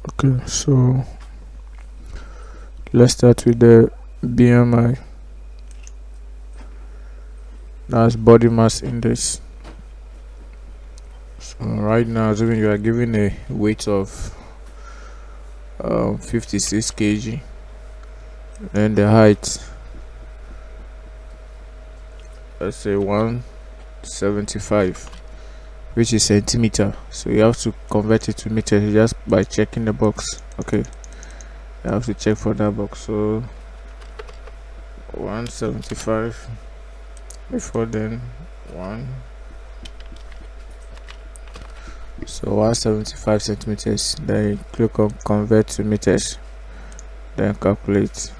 Okay, so let's start with the BMI, that's body mass index. So right now, assuming you are given a weight of 56 kg, and the height, let's say 175, which is centimeter. So you have to convert it to meters just by checking the box. Okay, you have to check for that box. So 175, before then 1, so 175 centimeters, then you click on convert to meters, then calculate.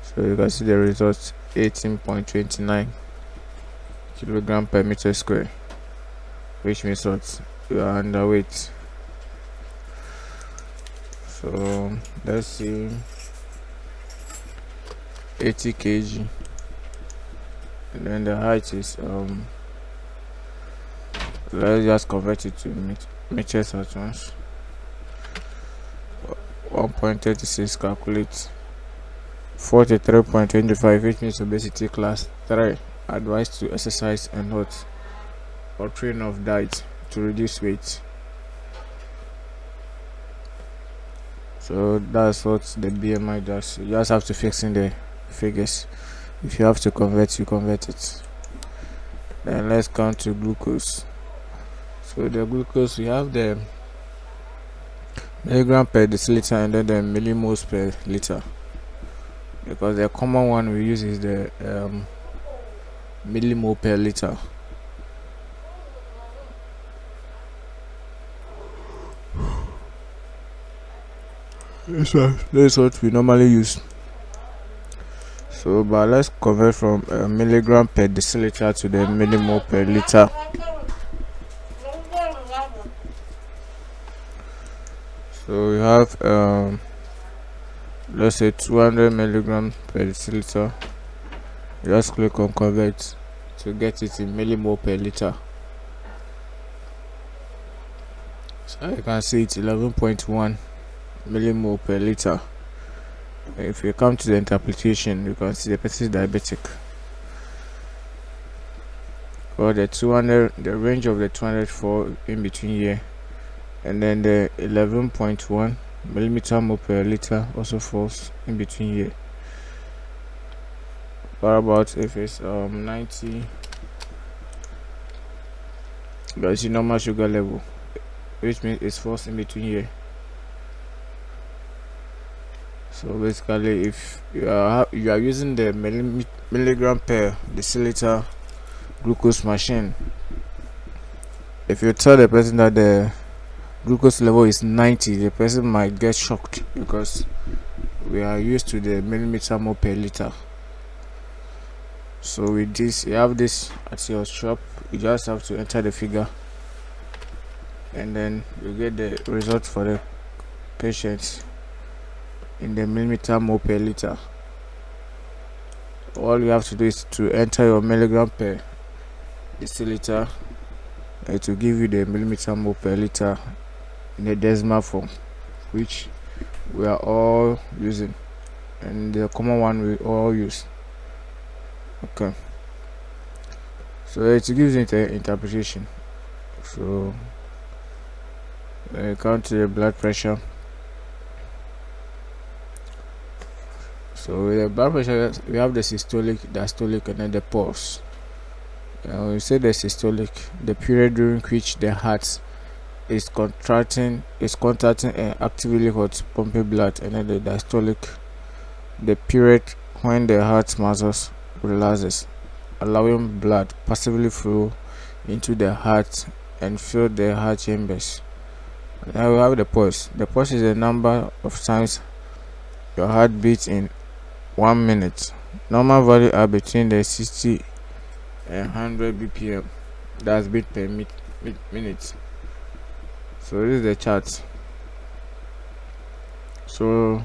So you can see the result, 18.29 kilogram per meter square, which means what, you are underweight. So let's see, 80 kg, and then the height is let's just convert it to meters at once. 1.36, calculate 43.25, which means obesity class 3. Advised to exercise and what, or train of diet to reduce weight. So that's what the BMI does. You just have to fix in the figures. If you have to convert, you convert it. Then let's come to glucose. So the glucose, we have the milligram per deciliter and then the millimoles per liter, because the common one we use is the millimole per liter. That's what we normally use. So but let's convert from milligram per deciliter to the millimole per liter. So we have let's say 200 milligram per deciliter. Just click on convert to get it in millimole per liter. So you can see it's 11.1 millimole per liter. If you come to the interpretation, you can see the person is diabetic. Or the 200, the range of the 200 fall in between here, and then the 11.1 millimeter mole per liter also falls in between here. What about if it's 90? That's the normal sugar level, which means it falls in between here. So basically, if you are using the milligram per deciliter glucose machine, if you tell the person that the glucose level is 90, the person might get shocked, because we are used to the millimeter mole per liter. So with this, you have this at your shop, you just have to enter the figure, and then you get the result for the patient in the millimeter mole per liter. All you have to do is to enter your milligram per deciliter, and it will give you the millimeter mole per liter in the decimal form, which we are all using, and the common one we all use. Okay, so it gives it an interpretation. So come to the blood pressure. So with the blood pressure, we have the systolic, diastolic, and then the pulse. We say the systolic, the period during which the heart is contracting and actively hot pumping blood, and then the diastolic, the period when the heart muscles relaxes, allowing blood passively flow into the heart and fill the heart chambers. Now we have the pulse. The pulse is the number of times your heart beats in 1 minute. Normal value are between the 60 and 100 bpm, that's beat per minute. So this is the chart. So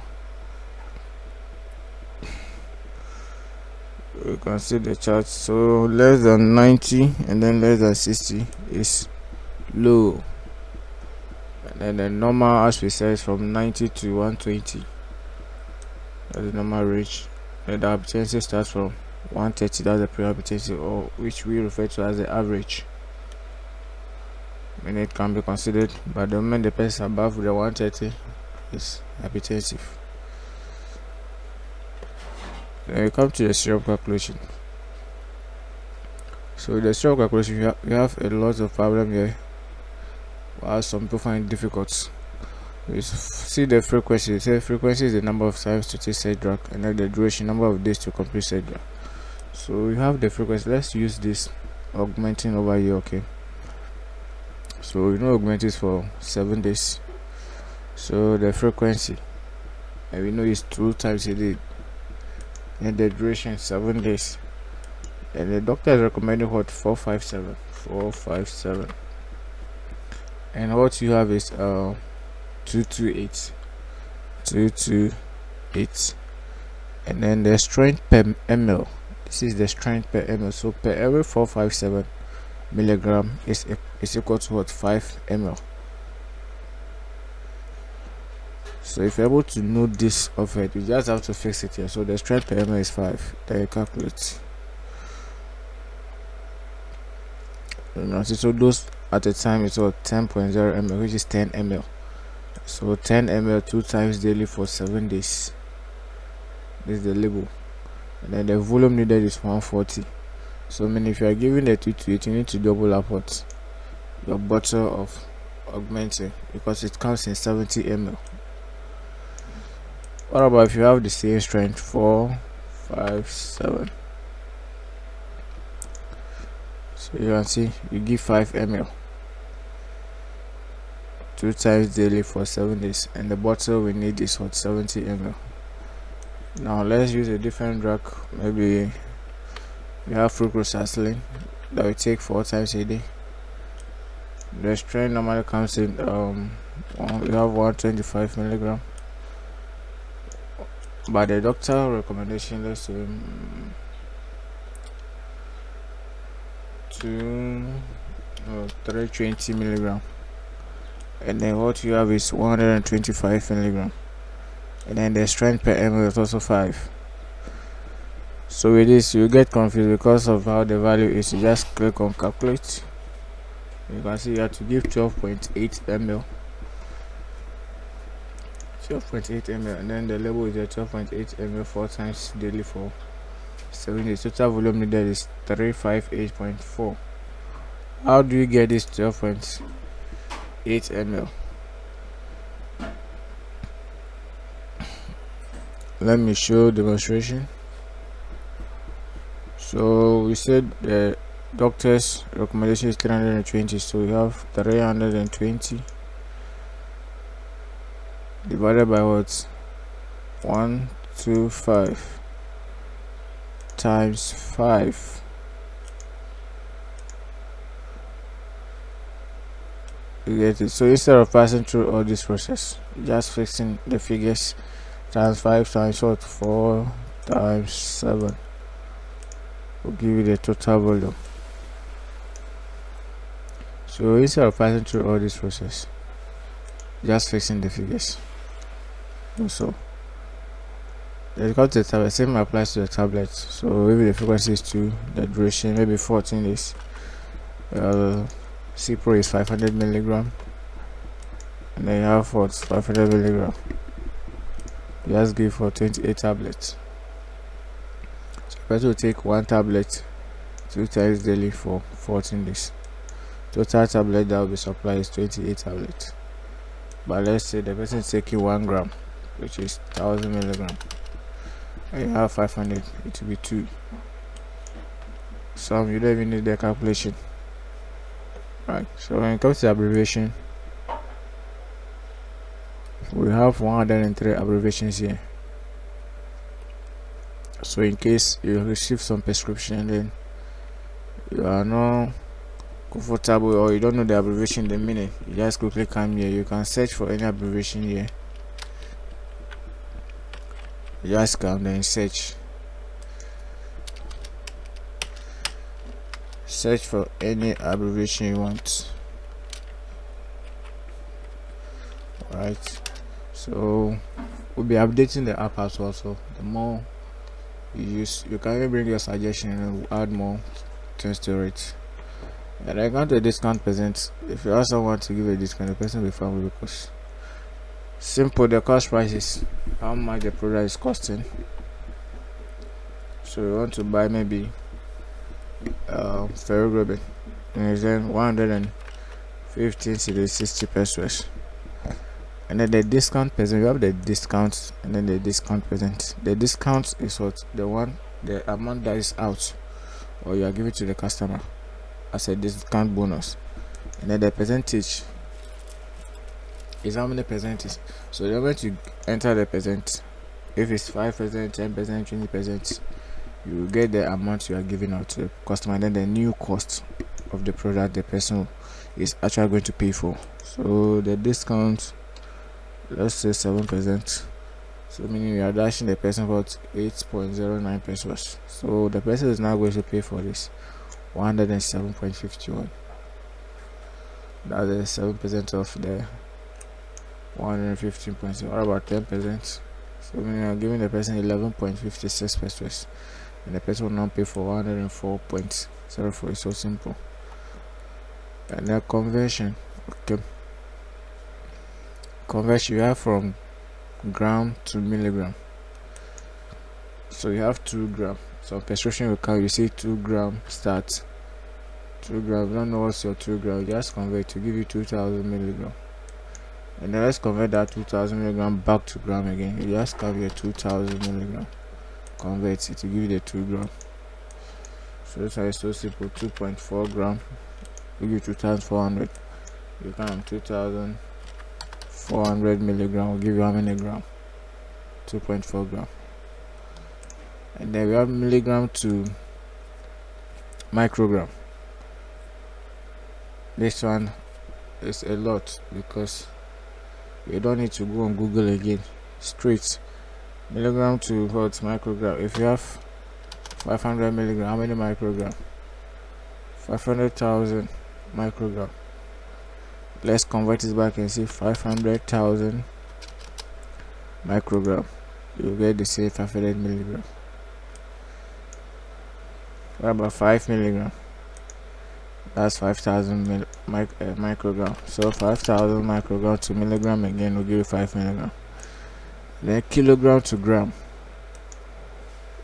you can see the chart. So less than 90 and then less than 60 is low. and then the normal, as we said, is from 90 to 120. That's the normal range. And the hypertension starts from 130, that's the pre-hypertensive, or which we refer to as the average. And it can be considered, but the moment the person is above the 130 is hypertensive. Then we come to the syrup calculation. So the syrup calculation, we have a lot of problem here, while some people find it difficult. You see the frequency. Say frequency is the number of times to take said drug, and then the duration, number of days to complete said drug. So we have the frequency. Let's use this augmenting over here. Okay, so we know augmenting is for 7 days, so the frequency, and we know it's 2 times a day, and the duration 7 days, and the doctor is recommending what? 457, and what you have is 228, and then the strength per ml. This is the strength per ml. So per every 457 milligram is equal to what? 5 ml. So if you're able to know this of it, you just have to fix it here. So the strength per ml is 5. Then you calculate. So those at the time is what? 10.0 ml, which is 10 ml. So 10 ml 2 times daily for 7 days. This is the label. And then the volume needed is 140. So I mean, if you are giving the 228, you need to double up what? Your bottle of augmenting, because it comes in 70 ml. What about if you have the same strength? 457. So you can see you give 5 ml 2 times daily for 7 days, and the bottle we need is what? 70 ml. Now let's use a different drug. Maybe we have fructosacillin that we take 4 times a day. The strength normally comes in we have 125 milligram, but the doctor recommendation, let's say 320 milligram, and then what you have is 125 milligram, and then the strength per ml is also 5. So with this you get confused because of how the value is. You just click on calculate. You can see you have to give 12.8 ml, and then the label is 12.8 ml 4 times daily for 7 days. Total volume needed is 358.4. How do you get this 12.8 ml? Let me show demonstration. So we said the doctor's recommendation is 320, so we have 320 divided by what? 125 times 5. You get it? So instead of passing through all this process, just fixing the figures, times 5 times what? 4 times 7 will give you the total volume. So instead of passing through all this process, just fixing the figures. So let's go to the tablet. Same applies to the tablet. So maybe the frequency is 2, the duration maybe 14 days. Cipro is 500 milligram, and then you have what? 500 milligram. You just give for 28 tablets. So the person will take 1 tablet 2 times daily for 14 days. Total tablet that will be supplied is 28 tablets. But let's say the person is taking 1 gram, which is 1000 milligram, and you have 500, it will be 2. So you don't even need the calculation. Right, so when it comes to abbreviation, we have 103 abbreviations here. So in case you receive some prescription and then you are not comfortable or you don't know the abbreviation, the meaning, you just quickly come here. You can search for any abbreviation here. You just come then search for any abbreviation you want. Right. So we'll be updating the app as well. So the more you use, you can even bring your suggestion and we'll add more things to it. And I got a discount present. If you ask someone to give a discount, the person will find because simple, the cost price is how much the product is costing. So you want to buy maybe ferrogrobin, and it's then 115 to 60 pesos. And then the discount present, you have the discounts and then the discount present. The discount is what the amount that is out or you are giving to the customer as a discount bonus. And then the percentage is how many percentage. So the moment you enter the percent, if it's 5%, 10%, 20%, you will get the amount you are giving out to the customer, and then the new cost of the product the person is actually going to pay for. So the discount, let's say 7%, so meaning you are dashing the person about 8.09 pesos. So the person is now going to pay for this 107.51. That's the 7% of the 115.0. What about 10%? So meaning you are giving the person 11.56 pesos, and the person will not pay for 104.04. It's so simple. And the conversion, okay, conversion you have from gram to milligram. So you have 2 gram. So prescription will count, you see 2 gram start, 2 gram. You don't know what's your 2 gram, you just convert to give you 2000 milligram. And then let's convert that 2000 milligram back to gram again. You just count your 2000 milligram, convert it to give you the 2 gram. So this is so simple. 2.4 gram give you 2400. You count 2400 milligram will give you how many gram? 2.4 gram. And then we have milligram to microgram. This one is a lot because you don't need to go on Google again. Straight milligram to what? Microgram. If you have 500 milligram, how many microgram? 500,000 microgram. Let's convert it back and see 500,000 microgram. You get the same 500 milligram. What about 5 milligram? That's 5,000 microgram. So 5,000 microgram to milligram again will give you 5 milligram. Then kilogram to gram.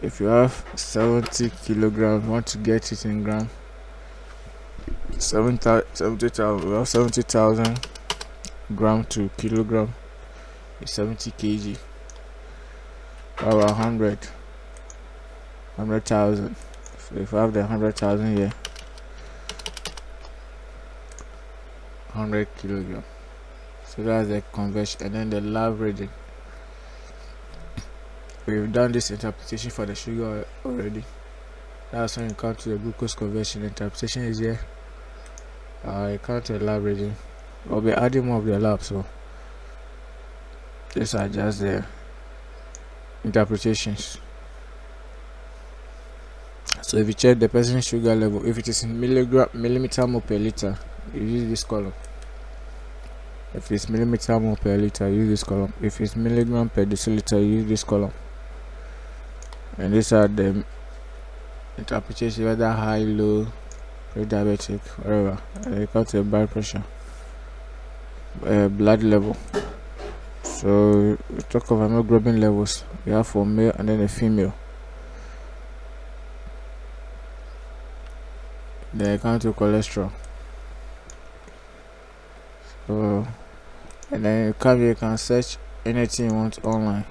If you have 70 kilograms, you want to get it in gram. 70,000. We have 70,000 gram to kilogram is 70 kg. About 100,000. So if I have the 100,000 here, 100 kilogram. So that's the conversion. And then the lab reading. We've done this interpretation for the sugar already. That's when you come to the glucose conversion. The interpretation is here. You come to the lab reading. We'll be adding more of the lab, so these are just the interpretations. So if you check the person's sugar level, if it is in millimeter mole per liter, you use this column. If it's millimeter mole per liter, use this column. If it's milligram per deciliter, use this column. And these are the interpretation, whether high, low, pre-diabetic, whatever. And you got the blood pressure, blood level. So we talk of hemoglobin levels. We have for male and then a female. Then you come to cholesterol. So and then you can search anything you want online.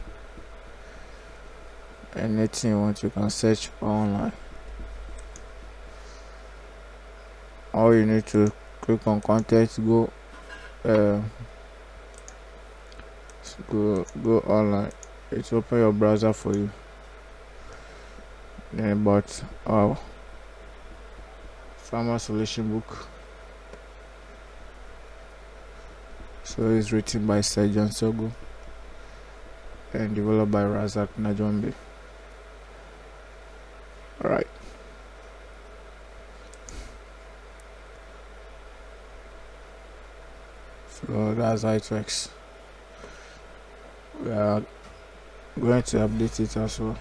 Anything you want, you can search online. All you need to click on content, go online. It's open your browser for you. But our Pharma Solution book. So it's written by Sir John Sogo and developed by Razak Najombe. Alright. So that's how it works. we are going to update it as well.